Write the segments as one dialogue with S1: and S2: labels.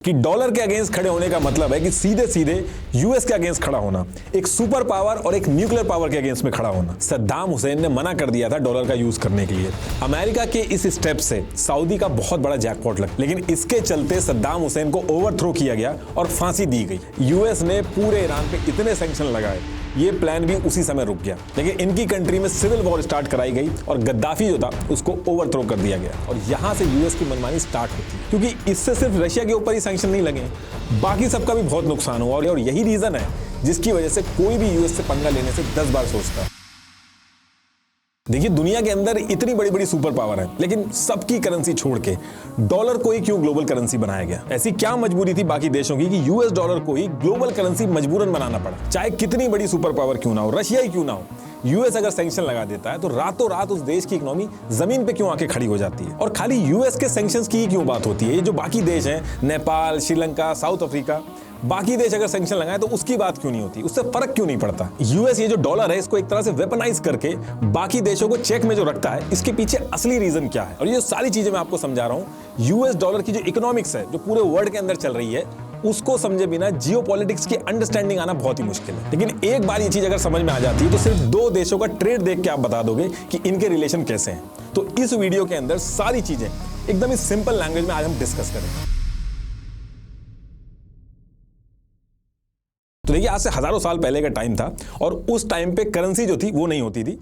S1: कि डॉलर के अगेंस्ट खड़े होने का मतलब है कि सीधे सीधे यूएस के अगेंस्ट खड़ा होना, एक सुपर पावर और एक न्यूक्लियर पावर के अगेंस्ट में खड़ा होना। सद्दाम हुसैन ने मना कर दिया था डॉलर का यूज करने के लिए। अमेरिका के इस स्टेप से सऊदी का बहुत बड़ा जैकपॉट लगा, लेकिन इसके चलते सद्दाम हुसैन को ओवरथ्रो किया गया और फांसी दी गई। यूएस ने पूरे ईरान पे इतने सैंक्शन लगाए, ये प्लान भी उसी समय रुक गया। लेकिन इनकी कंट्री में सिविल वॉर स्टार्ट कराई गई और गद्दाफी जो था उसको ओवरथ्रो कर दिया गया। और यहां से यूएस की मनमानी स्टार्ट होती है, क्योंकि इससे सिर्फ रशिया के ऊपर ही सैंक्शन नहीं लगे, बाकी सबका भी बहुत नुकसान हुआ। और यही रीजन है जिसकी वजह से कोई भी यूएस से पंगा लेने से 10 बार सोचता है। देखिए, दुनिया के अंदर इतनी बड़ी बड़ी सुपर पावर है, लेकिन सबकी करेंसी छोड़ के डॉलर को ही क्यों ग्लोबल करेंसी बनाया गया? ऐसी क्या मजबूरी थी बाकी देशों की कि यूएस डॉलर को ही ग्लोबल करेंसी मजबूरन बनाना पड़ा? चाहे कितनी बड़ी सुपर पावर क्यों ना हो, रशिया ही क्यों ना हो, यूएस अगर सैंक्शन लगा देता है तो रातों रात उस देश की इकोनॉमी जमीन पे क्यों आके खड़ी हो जाती है? और खाली यूएस के सैंक्शंस की ही क्यों बात होती है? ये जो बाकी देश हैं, नेपाल, श्रीलंका, साउथ अफ्रीका, बाकी देश अगर सैंक्शन लगाए तो उसकी बात क्यों नहीं होती? उससे फर्क क्यों नहीं पड़ता? यूएस ये जो डॉलर है इसको एक तरह से वेपनाइज करके बाकी देशों को चेक में जो रखता है, इसके पीछे असली रीजन क्या है? और ये सारी चीजें मैं आपको समझा रहा हूं। यूएस डॉलर की जो इकोनॉमिक्स है, जो पूरे वर्ल्ड के अंदर चल रही है, उसको समझे बिना जियोपॉलिटिक्स की अंडरस्टैंडिंग आना बहुत ही मुश्किल है। लेकिन एक बार ये चीज अगर समझ में आ जाती है तो सिर्फ दो देशों का ट्रेड देख के आप बता दोगे कि इनके रिलेशन कैसे हैं। तो इस वीडियो के अंदर सारी चीजें एकदम ही सिंपल लैंग्वेज में आज हम डिस्कस करेंगे। तो देखिए, आज से हजारों साल पहले का टाइम था और उस टाइम पे करेंसी जो थी वो नहीं होती थी।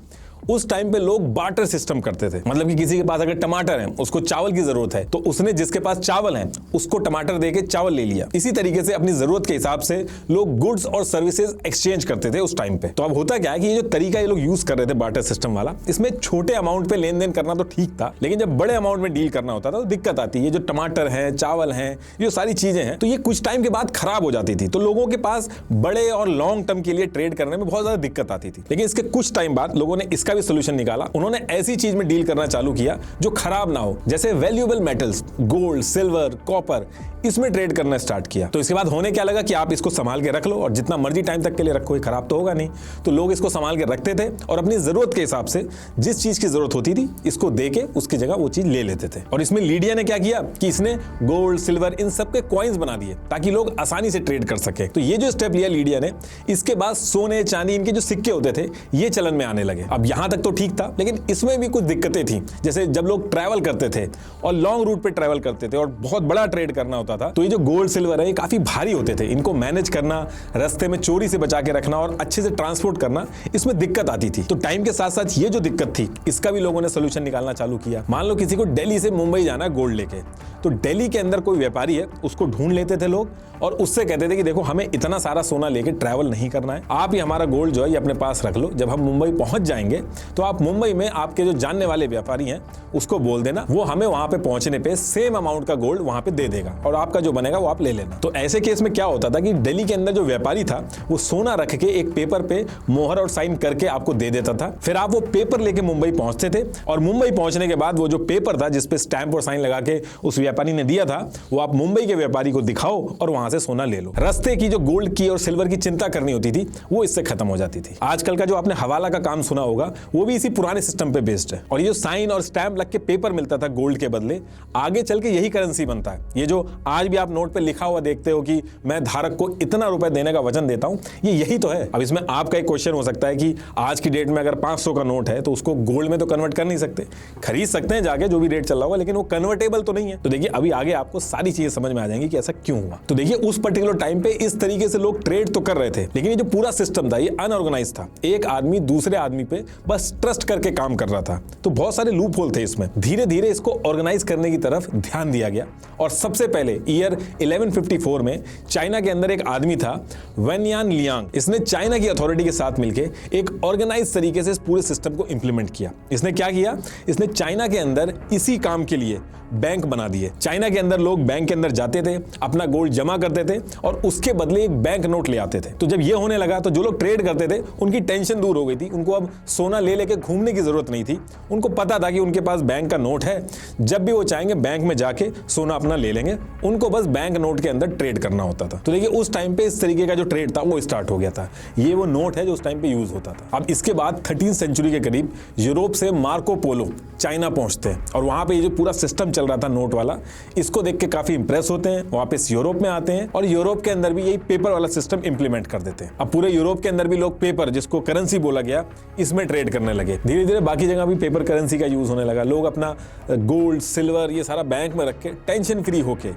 S1: उस टाइम पे लोग बार्टर सिस्टम करते थे, मतलब कि किसी के पास अगर टमाटर है, उसको चावल की जरूरत है, तो उसने जिसके पास चावल है उसको टमाटर देके चावल ले लिया। इसी तरीके से अपनी जरूरत के हिसाब से लोग गुड्स और सर्विसेज एक्सचेंज करते थे उस टाइम पे। तो अब होता क्या है कि ये जो तरीका ये लोग यूज कर रहे थे बार्टर सिस्टम वाला, इसमें छोटे अमाउंट पे लेन देन करना तो ठीक था, लेकिन जब बड़े अमाउंट में डील करना होता था तो दिक्कत आती है। ये जो टमाटर है, चावल है, ये सारी चीजें हैं, तो ये कुछ टाइम के बाद खराब हो जाती थी। तो लोगों के पास बड़े और लॉन्ग टर्म के लिए ट्रेड करने में बहुत ज्यादा दिक्कत आती थी। लेकिन इसके कुछ टाइम बाद लोगों ने इसका भी सोल्यूशन निकाला। उन्होंने ऐसी चीज में डील करना चालू किया जो खराब ना हो, जैसे valuable metals, gold, silver, copper, इसमें ट्रेड करना स्टार्ट किया। तो इसके बाद होने क्या लगा कि आप इसको संभाल के रख लो और जितना मर्जी टाइम तक के लिए रखो, ये खराब तो होगा नहीं। तो लोग इसको संभाल के रखते थे और अपनी जरूरत के हिसाब से जिस चीज की जरूरत होती थी इसको दे के उसकी जगह वो चीज ले लेते थे। और इसमें लीडिया ने क्या किया कि इसने गोल्ड, सिल्वर, इन सब के कॉइन्स बना दिए ताकि लोग आसानी से ट्रेड कर सके। तो ये जो स्टेप लिया लीडिया ने, इसके बाद सोने, चांदी, इनके जो सिक्के होते थे ये चलन में आने लगे। अब यहां तक तो ठीक था, लेकिन इसमें भी कुछ दिक्कतें थी। जैसे जब लोग ट्रैवल करते थे और लॉन्ग रूट पे ट्रैवल करते थे और बहुत बड़ा ट्रेड करना होता था, तो ये जो गोल्ड, सिल्वर है, ये काफी भारी होते थे। इनको मैनेज करना, रास्ते में चोरी से बचा के रखना और अच्छे से ट्रांसपोर्ट करना, इसमें दिक्कत आती थी। तो टाइम के साथ साथ ये जो दिक्कत थी, इसका भी लोगों ने सोल्यूशन निकालना चालू किया। मान लो किसी को दिल्ली से मुंबई जाना है गोल्ड लेके, तो दिल्ली के अंदर कोई व्यापारी है, उसको ढूंढ लेते थे लोग और उससे कहते थे कि देखो, हमें इतना सारा सोना लेके ट्रैवल नहीं करना है, आप ही हमारा गोल्ड जो है ये अपने पास रख लो। जब हम मुंबई पहुंच जाएंगे तो आप मुंबई में आपके जो जानने वाले व्यापारी हैं उसको बोल देना, वो हमें वहां पे पहुंचने पे सेम अमाउंट का गोल्ड वहां पे दे देगा और आपका जो बनेगा वो आप ले लेना। तो ऐसे केस में क्या होता था कि दिल्ली के अंदर जो व्यापारी था वो सोना रख के एक पेपर पे मोहर और साइन करके आपको दे देता था। फिर आप वो पेपर लेके मुंबई पहुंचते थे और मुंबई पहुंचने के बाद वो जो पेपर था जिसपे स्टैंप और साइन लगा के उस व्यापारी ने दिया था, वो आप मुंबई के व्यापारी को दिखाओ और वहां से सोना ले लो। रास्ते की जो गोल्ड की और सिल्वर की चिंता करनी होती थी वो इससे खत्म हो जाती थी। आजकल का जो आपने हवाला का काम सुना होगा वो भी इसी पुराने सिस्टम पे बेस्ड है। और ये जो साइन और स्टैंप लग के पेपर मिलता था गोल्ड के बदले, आगे चल के यही करेंसी बनता है। ये जो आज भी आप नोट पे लिखा हुआ देखते हो कि मैं धारक को इतना रुपए देने का वचन देता हूं, ये यही तो है। अब इसमें आपका एक क्वेश्चन हो सकता है कि आज की डेट में अगर 500 का नोट है तो उसको गोल्ड में तो कन्वर्ट कर नहीं सकते, खरीद सकते हैं जाके जो भी रेट चल रहा होगा, लेकिन वो कन्वर्टेबल तो नहीं है। तो देखिए, अभी आगे आपको सारी चीजें समझ में आ जाएंगी कि ऐसा क्यों हुआ। तो देखिए, उस पर्टिकुलर टाइम पे इस तरीके से लोग ट्रेड तो कर रहे थे, लेकिन ये जो पूरा सिस्टम था ये अनऑर्गेनाइज था। एक आदमी दूसरे आदमी पे बस ट्रस्ट करके काम कर रहा था। तो बहुत सारे लूप होल थे इसमें। धीरे धीरे इसको ऑर्गेनाइज करने की तरफ ध्यान दिया गया और सबसे पहले ईयर 1154 में चाइना के अंदर एक आदमी था, वेनयान लियांग। इसने चाइना की अथॉरिटी के साथ मिलकर एक ऑर्गेनाइज तरीके से इस पूरे सिस्टम को इंप्लीमेंट किया। इसने क्या किया? इसने चाइना के अंदर इसी काम के लिए बैंक बना दिए। चाइना के अंदर लोग बैंक के अंदर जाते थे, अपना गोल्ड जमा करते थे और उसके बदले एक बैंक नोट ले आते थे। तो जब ये होने लगा तो जो लोग ट्रेड करते थे उनकी टेंशन दूर हो गई थी। उनको अब सोना ले लेके घूमने की जरूरत नहीं थी। उनको पता था कि उनके पास बैंक का नोट है, जब भी वो चाहेंगे बैंक में जाके सोना अपना ले लेंगे। उनको बस बैंक नोट के अंदर ट्रेड करना होता था। तो देखिए, उस टाइम पे इस तरीके का जो ट्रेड था वो स्टार्ट हो गया था। ये वो नोट है जो उस टाइम पे यूज होता था। अब इसके बाद 13वीं सेंचुरी के करीब यूरोप से मार्को पोलो चाइना पहुंचते हैं और वहां पे ये जो पूरा सिस्टम चल रहा था नोट वाला, इसको देख के काफी इंप्रेस होते हैं, वापस यूरोप में आते हैं और यूरोप के अंदर भी यही पेपर वाला सिस्टम इंप्लीमेंट कर देते हैं। अब पूरे यूरोप के अंदर भी लोग पेपर, जिसको करेंसी बोला गया, इसमें ट्रेड करने लगे। धीरे धीरे बाकी जगह भी पेपर करेंसी का यूज होने लगा। लोग अपना गोल्ड, सिल्वर ये सारा बैंक में रख के टेंशन फ्री होके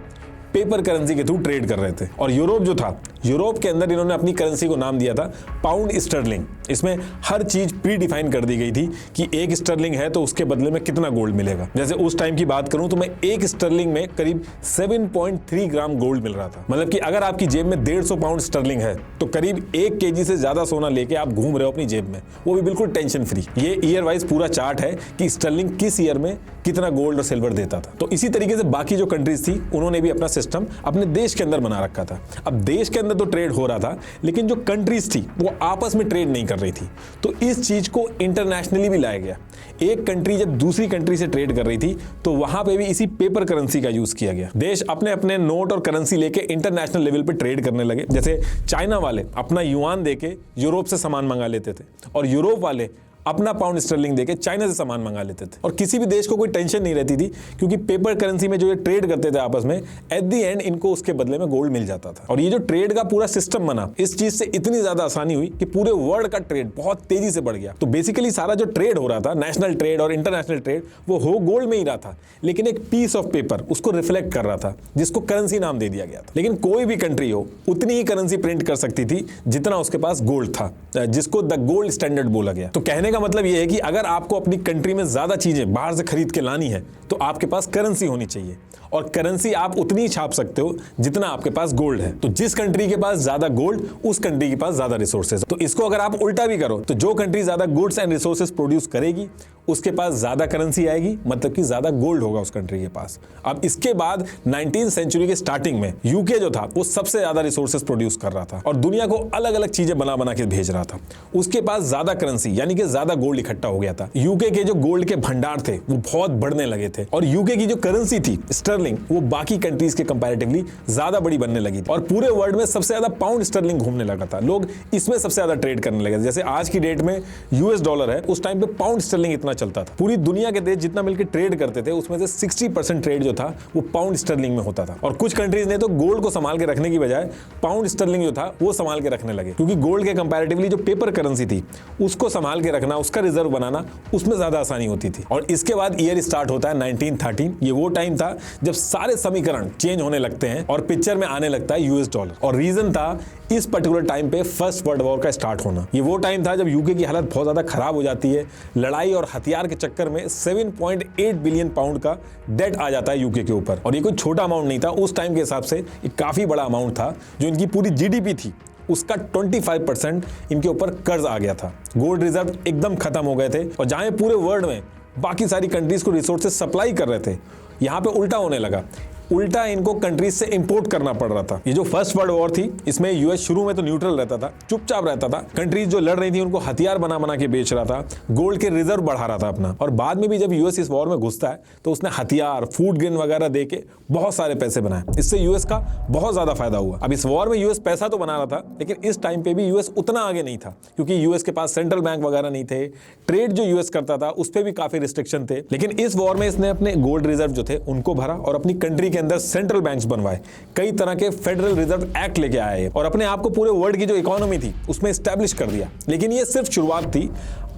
S1: पेपर करेंसी के थ्रू ट्रेड कर रहे थे। और यूरोप जो था, यूरोप के अंदर इन्होंने अपनी करेंसी को नाम दिया था पाउंड स्टर्लिंग। इसमें हर चीज प्री डिफाइन कर दी गई थी कि एक स्टर्लिंग है तो उसके बदले में कितना गोल्ड मिलेगा। जैसे उस टाइम की बात करूं तो मैं एक स्टर्लिंग में करीब 7.3 ग्राम गोल्ड मिल रहा था। मतलब कि अगर आपकी जेब में 150 पाउंड स्टर्लिंग है तो करीब 1 केजी से ज्यादा सोना लेके आप घूम रहे हो अपनी जेब में, वो भी बिल्कुल टेंशन फ्री। ये ईयर वाइज पूरा चार्ट है कि स्टर्लिंग किस ईयर में कितना गोल्ड और सिल्वर देता था। तो इसी तरीके से बाकी जो कंट्रीज थी उन्होंने भी अपना सिस्टम अपने देश के अंदर बना रखा था। अब देश के अंदर तो ट्रेड हो रहा था, लेकिन जो कंट्रीज थी वो आपस में ट्रेड नहीं कर रही थी। तो इस चीज को इंटरनेशनली भी लाया गया। एक कंट्री जब दूसरी कंट्री से ट्रेड कर रही थी तो वहां पे भी इसी पेपर करेंसी का यूज किया गया। देश अपने अपने नोट और करेंसी लेके इंटरनेशनल लेवल पे ट्रेड करने लगे। जैसे चाइना वाले अपना युआन देके यूरोप से सामान मंगा लेते थे और यूरोप वाले अपना पाउंड स्टर्लिंग देके चाइना से सामान मंगा लेते थे। और किसी भी देश को कोई टेंशन नहीं रहती थी, क्योंकि पेपर करेंसी में जो ये ट्रेड करते थे आपस में, एट द एंड इनको उसके बदले में गोल्ड मिल जाता था। और ये जो ट्रेड का पूरा सिस्टम बना, इस चीज से इतनी ज्यादा आसानी हुई कि पूरे वर्ल्ड का ट्रेड बहुत तेजी से बढ़ गया। तो बेसिकली सारा जो ट्रेड हो रहा था, नेशनल ट्रेड और इंटरनेशनल ट्रेड, वो हो गोल्ड में ही रहा था, लेकिन एक पीस ऑफ पेपर उसको रिफ्लेक्ट कर रहा था, जिसको करेंसी नाम दे दिया गया था। लेकिन कोई भी कंट्री हो उतनी ही करेंसी प्रिंट कर सकती थी जितना उसके पास गोल्ड था, जिसको द गोल्ड स्टैंडर्ड बोला गया। तो कहने का मतलब ये है कि अगर आपको अपनी कंट्री में ज्यादा चीजें बाहर से खरीद के लानी है तो आपके पास करेंसी होनी चाहिए, और करेंसी आप उतनी ही छाप सकते हो जितना आपके पास गोल्ड है। तो जिस कंट्री के पास ज्यादा गोल्ड, उस कंट्री के पास ज्यादा रिसोर्सेज। तो इसको अगर आप उल्टा भी करो तो जो कंट्री ज्यादा गुड्स एंड रिसोर्सेज प्रोड्यूस करेगी उसके पास ज्यादा करेंसी आएगी, मतलब कि ज्यादा गोल्ड होगा उस कंट्री के पास। अब इसके बाद 19वीं सेंचुरी के स्टार्टिंग में यूके जो था वो सबसे ज्यादा रिसोर्सेज प्रोड्यूस कर रहा था और दुनिया को अलग अलग चीजें बना बना के भेज रहा था। उसके पास ज्यादा करेंसी यानी कि ज्यादा गोल्ड इकट्ठा हो गया था। यूके के जो गोल्ड के भंडार थे वो बहुत बढ़ने लगे थे और यूके की जो करेंसी थी स्टर्लिंग, वो बाकी कंट्रीज के कंपैरेटिवली ज्यादा बड़ी बनने लगी थी और पूरे वर्ल्ड में सबसे ज्यादा पाउंड स्टर्लिंग घूमने लगा था। लोग इसमें सबसे ज्यादा ट्रेड करने लगे। जैसे आज की डेट में यूएस डॉलर है, उस टाइम पे पाउंड स्टर्लिंग इतना चलता था। पूरी दुनिया के देश जितना मिलकर ट्रेड करते थे उसमें से 60% ट्रेड जो था वो पाउंड स्टर्लिंग में होता था। और कुछ कंट्रीज ने तो गोल्ड को संभाल के रखने की बजाय पाउंड स्टर्लिंग जो था वो संभाल के रखने लगे, क्योंकि गोल्ड के कंपैरेटिवली जो पेपर करेंसी थी उसको संभाल के रखना, उसका रिजर्व बनाना, उसमें ज्यादा आसानी होती थी। और इसके बाद ईयर स्टार्ट होता है 1913। ये वो टाइम था जब सारे समीकरण चेंज होने लगते हैं और पिक्चर में आने लगता है यूएस डॉलर। और रीजन था इस पर्टिकुलर टाइम पे फर्स्ट वर्ल्ड वॉर का स्टार्ट होना। ये वो टाइम था जब यूके की हालत बहुत ज्यादा खराब हो जाती है। लड़ाई और हथियार के चक्कर में 7.8 बिलियन पाउंड का डेट आ जाता है यूके के ऊपर। और ये कोई छोटा अमाउंट नहीं था, उस टाइम के हिसाब से ये काफी बड़ा अमाउंट था। जो इनकी पूरी जीडीपी थी उसका 25% इनके ऊपर कर्ज आ गया था। गोल्ड रिजर्व एकदम खत्म हो गए थे और जहां पूरे वर्ल्ड में बाकी सारी कंट्रीज को रिसोर्सेज सप्लाई कर रहे थे, यहां पे उल्टा होने लगा। उल्टा इनको कंट्रीज से इंपोर्ट करना पड़ रहा था। ये जो फर्स्ट वर्ल्ड वॉर थी इसमें यूएस शुरू में तो न्यूट्रल रहता था, चुपचाप रहता था। कंट्रीज जो लड़ रही थी उनको हथियार बना बना के बेच रहा था, गोल्ड के रिजर्व बढ़ा रहा था अपना। और बाद में भी जब यूएस इस वॉर में घुसता है तो उसने हथियार, फूड ग्रेन वगैरह दे के बहुत सारे पैसे बनाए। इससे यूएस का बहुत ज्यादा फायदा हुआ। अब इस वॉर में यूएस पैसा तो बना रहा था, लेकिन इस टाइम पे भी यूएस उतना आगे नहीं था, क्योंकि यूएस के पास सेंट्रल बैंक वगैरह नहीं थे। ट्रेड जो यूएस करता था उस पर भी काफी रिस्ट्रिक्शन थे। लेकिन इस वॉर में इसने अपने गोल्ड रिजर्व जो थे उनको भरा और अपनी कंट्री के अंदर सेंट्रल बैंक बनवाए। कई तरह के फेडरल रिजर्व एक्ट लेके आए और अपने आप को पूरे वर्ल्ड की जो इकोनॉमी थी उसमें एस्टैब्लिश कर दिया। लेकिन ये सिर्फ शुरुआत थी,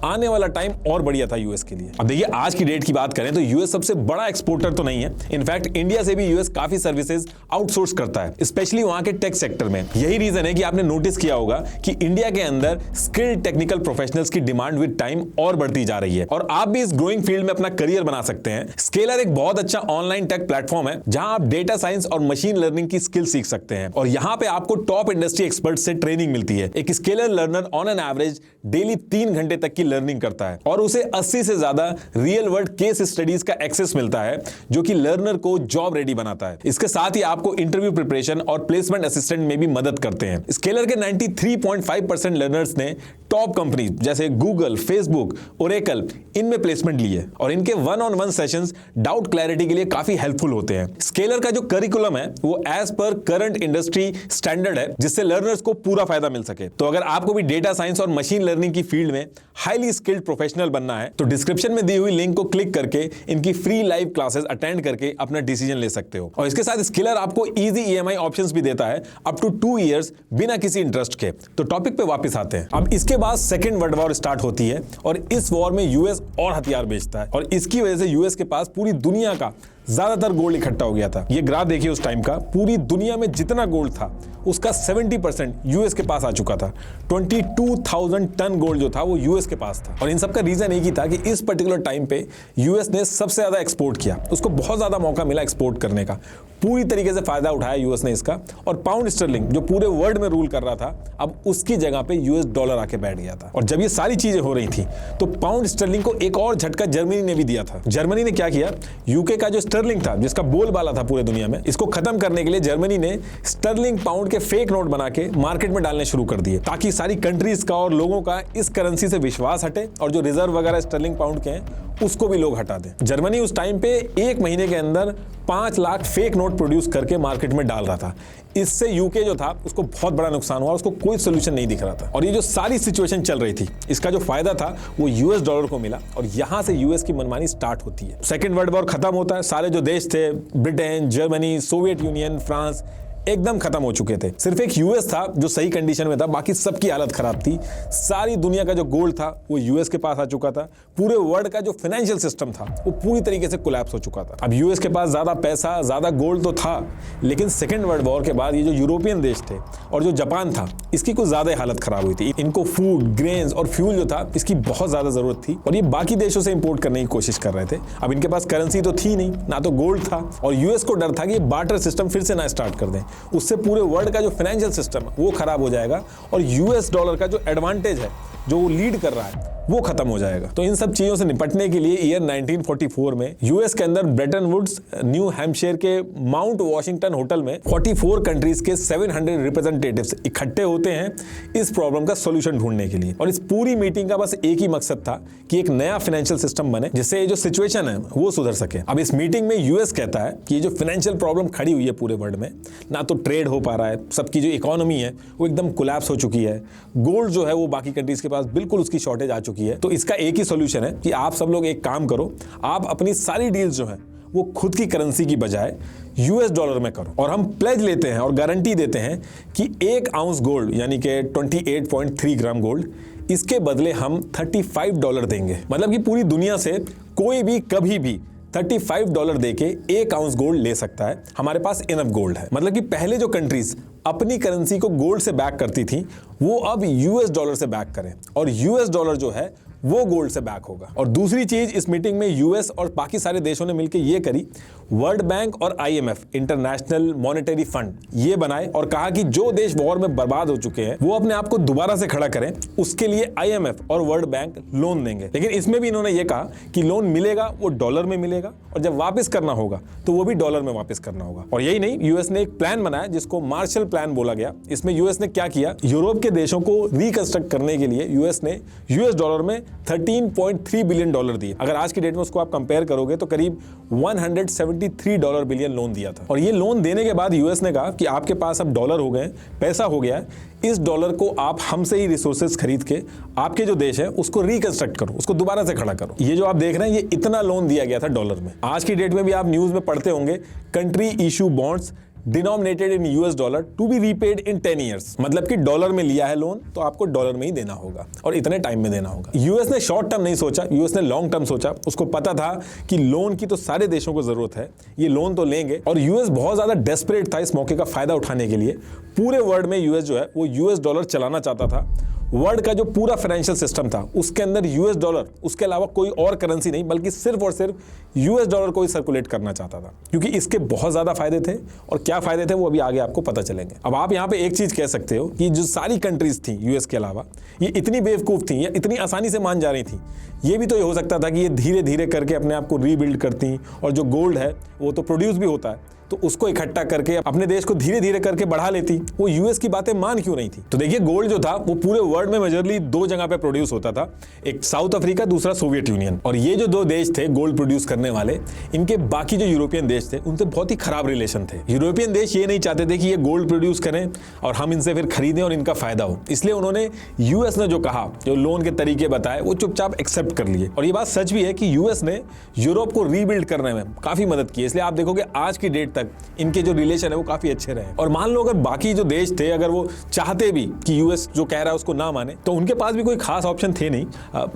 S1: आने वाला टाइम और बढ़िया था यूएस के लिए। अब देखिए आज की डेट की बात करें तो यूएस सबसे बड़ा एक्सपोर्टर तो नहीं है। इनफैक्ट इंडिया से भी यूएस काफी सर्विसेज आउटसोर्स करता है, स्पेशली वहां के टेक सेक्टर में। यही रीजन है कि आपने नोटिस किया होगा कि इंडिया के अंदर स्किल्ड टेक्निकल प्रोफेशनल्स की डिमांड विद टाइम और बढ़ती जा रही है और आप भी इस ग्रोइंग फील्ड में अपना करियर बना सकते हैं। स्केलर एक बहुत अच्छा ऑनलाइन टेक प्लेटफॉर्म है जहां आप डेटा साइंस और मशीन लर्निंग की स्किल सीख सकते हैं और यहां पे आपको टॉप इंडस्ट्री एक्सपर्ट से ट्रेनिंग मिलती है। एक scalar learner on an average daily 3 घंटे तक की लर्निंग करता है और उसे 80 से ज्यादा रियल वर्ल्ड केस स्टडीज का एक्सेस मिलता है, जो कि लर्नर को जॉब रेडी बनाता है। इसके साथ ही आपको इंटरव्यू प्रिपरेशन और प्लेसमेंट असिस्टेंट में भी मदद करते हैं। स्केलर के 93.5% लर्नर्स ने टॉप कंपनी जैसे गूगल, फेसबुक, ओरेकल, इनमें प्लेसमेंट ली है और इनके 1-on-1 सेशंस डाउट क्लैरिटी के लिए काफी हेल्पफुल होते हैं। स्केलर का जो करिकुलम है वो as per current industry standard है, जिससे लर्नर्स को पूरा फायदा मिल सके। तो अगर आपको भी डेटा साइंस और मशीन लर्निंग की फील्ड में हाईली स्किल्ड प्रोफेशनल बनना है तो डिस्क्रिप्शन में दी हुई लिंक को क्लिक करके इनकी फ्री लाइव क्लासेस अटेंड करके अपना डिसीजन ले सकते हो। और इसके साथ स्केलर आपको इजी ईएमआई ऑप्शंस भी देता है अप टू 2 इयर्स बिना किसी इंटरेस्ट के। तो टॉपिक पे वापस आते हैं। अब इसके बाद सेकेंड वर्ल्ड वॉर स्टार्ट होती है और इस वॉर में यूएस और हथियार बेचता है और इसकी वजह से यूएस के पास पूरी दुनिया का ज्यादातर गोल्ड इकट्ठा हो गया था। ये ग्राफ देखिए उस टाइम का, पूरी दुनिया में जितना गोल्ड था उसका 70% यूएस के पास आ चुका था। 22,000 टन गोल्ड जो था वो यूएस के पास था। और इन सब का रीजन एक ही था कि इस पर्टिकुलर टाइम पे यूएस ने सबसे ज्यादा एक्सपोर्ट किया, उसको बहुत ज्यादा मौका मिला एक्सपोर्ट करने का, पूरी तरीके से फायदा उठाया यूएस ने इसका। और पाउंड स्टर्लिंग जो पूरे वर्ल्ड में रूल कर रहा था, अब उसकी जगह पे यूएस डॉलर आके बैठ गया था। और जब ये सारी चीजें हो रही थी तो पाउंड स्टर्लिंग को एक और झटका जर्मनी ने भी दिया था। जर्मनी ने क्या किया, यूके का जो स्टर्लिंग था जिसका बोलबाला था पूरे दुनिया में, इसको खत्म करने के लिए जर्मनी ने स्टर्लिंग पाउंड के फेक नोट बना के मार्केट में डालने शुरू कर दिए ताकि सारी कंट्रीज का और लोगों का इस करेंसी से विश्वास हटे और जो रिजर्व वगैरह स्टर्लिंग पाउंड के हैं उसको भी लोग हटा दें। जर्मनी उस टाइम पे 1 महीने के अंदर 5 लाख फेक नोट प्रोड्यूस करके मार्केट में डाल रहा था। इससे यूके जो था उसको बहुत बड़ा नुकसान हुआ, उसको कोई सोल्यूशन नहीं दिख रहा था। और ये जो सारी सिचुएशन चल रही थी इसका जो फायदा था वो यूएस डॉलर को मिला और यहां से यूएस की मनमानी स्टार्ट होती है। सेकेंड वर्ल्ड वॉर खत्म होता है, सारे जो देश थे Britain, Germany, Soviet union, France एकदम खत्म हो चुके थे। सिर्फ एक यूएस था जो सही कंडीशन में था, बाकी सबकी हालत खराब थी। सारी दुनिया का जो गोल्ड था वो यूएस के पास आ चुका था। पूरे वर्ल्ड का जो फाइनेंशियल सिस्टम था वो पूरी तरीके से कोलैप्स हो चुका था। अब यूएस के पास ज्यादा पैसा, ज्यादा गोल्ड तो था, लेकिन सेकेंड वर्ल्ड वॉर के बाद ये जो यूरोपियन देश थे और जो जापान था इसकी कुछ ज्यादा हालत खराब हुई थी। इनको फूड, ग्रेन्स और फ्यूल जो था इसकी बहुत ज्यादा जरूरत थी और ये बाकी देशों से इंपोर्ट करने की कोशिश कर रहे थे। अब इनके पास करेंसी तो थी नहीं, ना तो गोल्ड था, और यूएस को डर था कि ये बार्टर सिस्टम फिर से ना स्टार्ट कर दें, उससे पूरे वर्ल्ड का जो फाइनेंशियल सिस्टम है वो खराब हो जाएगा और यूएस डॉलर का जो एडवांटेज है, जो वो लीड कर रहा है, वो खत्म हो जाएगा। तो इन सब चीजों से निपटने के लिए ईयर 1944 में यूएस के अंदर ब्रेटन वुड्स, न्यू हैम्पशायर के माउंट वॉशिंगटन होटल में 44 कंट्रीज के 700 रिप्रेजेंटेटिव्स इकट्ठे होते हैं इस प्रॉब्लम का सॉल्यूशन ढूंढने के लिए। और इस पूरी मीटिंग का बस एक ही मकसद था कि एक नया फाइनेंशियल सिस्टम बने जिससे ये जो सिचुएशन है वो सुधर सके। अब इस मीटिंग में यूएस कहता है कि ये जो फाइनेंशियल प्रॉब्लम खड़ी हुई है पूरे वर्ल्ड में, ना तो ट्रेड हो पा रहा है, सबकी जो इकोनॉमी है वो एकदम कोलैप्स हो चुकी है, गोल्ड जो है वो बाकी कंट्रीज के पास बिल्कुल उसकी शॉर्टेज आ चुकी है। तो इसका एक ही सॉल्यूशन है कि आप सब लोग एक काम करो, आप अपनी सारी डील्स जो है वो खुद की करेंसी की बजाय यूएस डॉलर में करो। और हम प्लेज लेते हैं और गारंटी देते हैं कि 1 आउंस गोल्ड यानी कि 28.3 ग्राम गोल्ड, इसके बदले हम $35 देंगे। मतलब कि पूरी दुनिया से कोई भी कभी भी $35 देके 1 आउंस गोल्ड ले सकता है। हमारे पास इनफ गोल्ड है। मतलब कि पहले जो कंट्रीज अपनी करेंसी को गोल्ड से बैक करती थी वो अब यूएस डॉलर से बैक करें और यूएस डॉलर जो है वो गोल्ड से बैक होगा। और दूसरी चीज, इस मीटिंग में यूएस और बाकी सारे देशों ने मिलकर ये करी, वर्ल्ड बैंक और आईएमएफ, इंटरनेशनल मॉनेटरी फंड, ये बनाए और कहा कि जो देश वॉर में बर्बाद हो चुके हैं वो अपने आप को दोबारा से खड़ा करें, उसके लिए आईएमएफ और वर्ल्ड बैंक लोन देंगे। लेकिन इसमें भी इन्होंने ये कहा कि लोन मिलेगा वो डॉलर में मिलेगा और जब वापस करना होगा तो वो भी डॉलर में वापस करना होगा। और यही नहीं, यूएस ने एक प्लान बनाया जिसको मार्शल प्लान बोला गया। इसमें यूएस ने क्या किया, यूरोप के देशों को रिकंस्ट्रक्ट करने के लिए यूएस ने यूएस डॉलर में $13.3 बिलियन दिए। अगर आज की डेट में उसको आप कंपेयर करोगे तो करीब $173 बिलियन लोन दिया था। और ये लोन देने के बाद यूएस ने कहा कि आपके पास अब डॉलर हो गए, पैसा हो गया है, इस डॉलर को आप हमसे ही रिसोर्सेज खरीद के आपके जो देश है उसको रिकंस्ट्रक्ट करो, उसको दोबारा से खड़ा करो। ये जो आप देख रहे हैं ये इतना लोन दिया गया था डॉलर में। आज की डेट में भी आप न्यूज में पढ़ते होंगे, country issue bonds denominated in US dollar to be repaid in 10 years. मतलब कि डॉलर में लिया है लोन तो आपको डॉलर में ही देना होगा और इतने टाइम में देना होगा। यूएस ने शॉर्ट टर्म नहीं सोचा, यूएस ने लॉन्ग टर्म सोचा। उसको पता था कि लोन की तो सारे देशों को जरूरत है, ये लोन तो लेंगे। और यूएस बहुत ज्यादा डेस्परेट था इस मौके का फायदा उठाने के लिए। पूरे वर्ल्ड में यूएस जो है वो यूएस डॉलर चलाना चाहता था। वर्ल्ड का जो पूरा फाइनेंशियल सिस्टम था उसके अंदर यूएस डॉलर, उसके अलावा कोई और करेंसी नहीं बल्कि सिर्फ और सिर्फ यूएस डॉलर को ही सर्कुलेट करना चाहता था, क्योंकि इसके बहुत ज्यादा फायदे थे। और क्या फायदे थे वो अभी आगे आपको पता चलेंगे। अब आप यहाँ पे एक चीज कह सकते हो कि जो सारी कंट्रीज थी यूएस के अलावा, ये इतनी बेवकूफ थी या इतनी आसानी से मान जा रही थी। ये भी तो ये हो सकता था कि ये धीरे धीरे करके अपने आप को रीबिल्ड करती और जो गोल्ड है वो तो प्रोड्यूस भी होता है, तो तो उसको इकट्ठा करके अपने देश को धीरे धीरे करके बढ़ा लेती, वो यूएस की बातें मान क्यों नहीं थी? तो देखिए, गोल्ड जो था वो पूरे वर्ल्ड में मेजरली दो जगह पे प्रोड्यूस होता था, एक साउथ अफ्रीका, दूसरा सोवियत यूनियन। और ये जो दो देश थे गोल्ड प्रोड्यूस करने वाले, इनके बाकी जो यूरोपियन देश थे उनसे बहुत ही खराब रिलेशन थे। यूरोपियन देश ये नहीं चाहते थे कि ये गोल्ड प्रोड्यूस करें और हम इनसे फिर खरीदें और इनका फायदा हो, इसलिए उन्होंने यूएस ने जो कहा, जो लोन के तरीके बताए, वो चुपचाप एक्सेप्ट कर लिए। और ये बात सच भी है कि यूएस ने यूरोप को रीबिल्ड करने में काफी मदद की, इसलिए आप देखोगे आज की डेट तक इनके जो रिलेशन है वो काफी अच्छे रहे। और मान लो अगर बाकी जो देश थे, अगर वो चाहते भी कि यूएस जो कह रहा है उसको ना माने, तो उनके पास भी कोई खास ऑप्शन थे नहीं।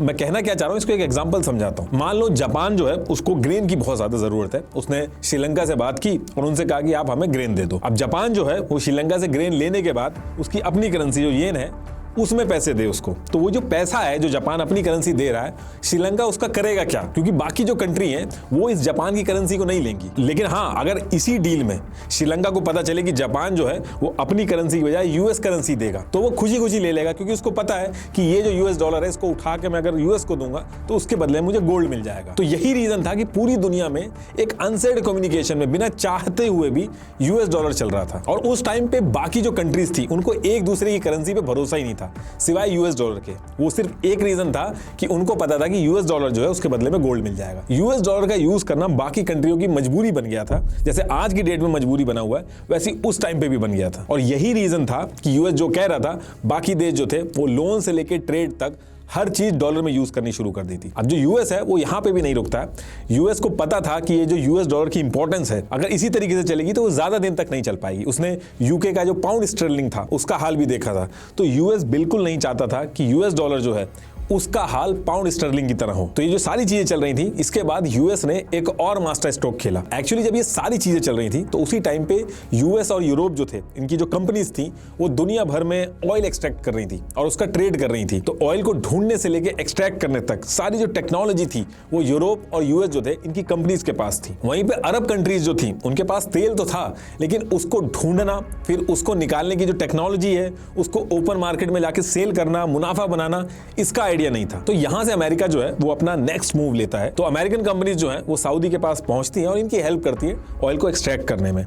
S1: मैं कहना क्या चाह रहा हूं, इसको एक एग्जांपल समझाता हूं। मान लो जापान जो है उसको ग्रेन की बहुत ज्यादा जरूरत है, उसने श्रीलंका से बात की और उनसे कहा कि आप हमें ग्रेन दे दो। अब जापान जो है वो श्रीलंका से ग्रेन लेने के बाद उसकी अपनी करेंसी जो येन है उसमें पैसे दे उसको, तो वो जो पैसा है जो जापान अपनी करेंसी दे रहा है, श्रीलंका उसका करेगा क्या? क्योंकि बाकी जो कंट्री हैं वो इस जापान की करेंसी को नहीं लेंगी। लेकिन हाँ, अगर इसी डील में श्रीलंका को पता चले कि जापान जो है वो अपनी करेंसी की बजाय यूएस करेंसी देगा, तो वो खुशी खुशी ले लेगा, क्योंकि उसको पता है कि ये जो यूएस डॉलर है इसको उठा के मैं अगर यूएस को दूंगा तो उसके बदले मुझे गोल्ड मिल जाएगा। तो यही रीजन था कि पूरी दुनिया में एक अनसेड कम्युनिकेशन में बिना चाहते हुए भी यूएस डॉलर चल रहा था। और उस टाइम पे बाकी जो कंट्रीज थी उनको एक दूसरे की करेंसी पे भरोसा ही नहीं था सिवाय यूएस डॉलर के। वो सिर्फ एक रीजन था कि उनको पता था कि यूएस डॉलर जो है उसके बदले में गोल्ड मिल जाएगा। यूएस डॉलर का यूज करना बाकी कंट्रियों की मजबूरी बन गया था, जैसे आज की डेट में मजबूरी बना हुआ है वैसे उस टाइम पे भी बन गया था। और यही रीजन था कि यूएस जो कह रहा था, बाकी देश जो थे वो लोन से लेकर ट्रेड तक हर चीज डॉलर में यूज करनी शुरू कर दी थी। अब जो यूएस है वो यहां पे भी नहीं रुकता है। यूएस को पता था कि ये जो यूएस डॉलर की इंपॉर्टेंस है, अगर इसी तरीके से चलेगी तो वो ज्यादा दिन तक नहीं चल पाएगी। उसने यूके का जो पाउंड स्टर्लिंग था उसका हाल भी देखा था, तो यूएस बिल्कुल नहीं चाहता था कि यूएस डॉलर जो है उसका हाल पाउंड स्टर्लिंग की तरह हो। तो ये जो सारी चीजें चल रही थी, इसके बाद यूएस ने एक और मास्टर स्ट्रोक खेला। एक्चुअली जब ये सारी चीजें चल रही थी तो उसी टाइम पे यूएस और यूरोप जो थे, इनकी जो कंपनीज थी वो दुनिया भर में ऑयल एक्सट्रैक्ट कर रही थी और उसका ट्रेड कर रही थी। तो ऑयल को ढूंढने से लेके एक्सट्रैक्ट करने तक सारी जो टेक्नोलॉजी थी वो यूरोप और यूएस जो थे इनकी कंपनीज के पास थी। वहीं पे अरब कंट्रीज जो थी उनके पास तेल तो था, लेकिन उसको ढूंढना, फिर उसको निकालने की जो टेक्नोलॉजी है उसको ओपन मार्केट में जाके सेल करना, मुनाफा बनाना, इसका आइडिया नहीं था। तो यहां से अमेरिका जो है वो अपना नेक्स्ट मूव लेता है। तो अमेरिकन कंपनीज जो है वो सऊदी के पास पहुंचती हैं और इनकी हेल्प करती है ऑयल को एक्सट्रैक्ट करने में।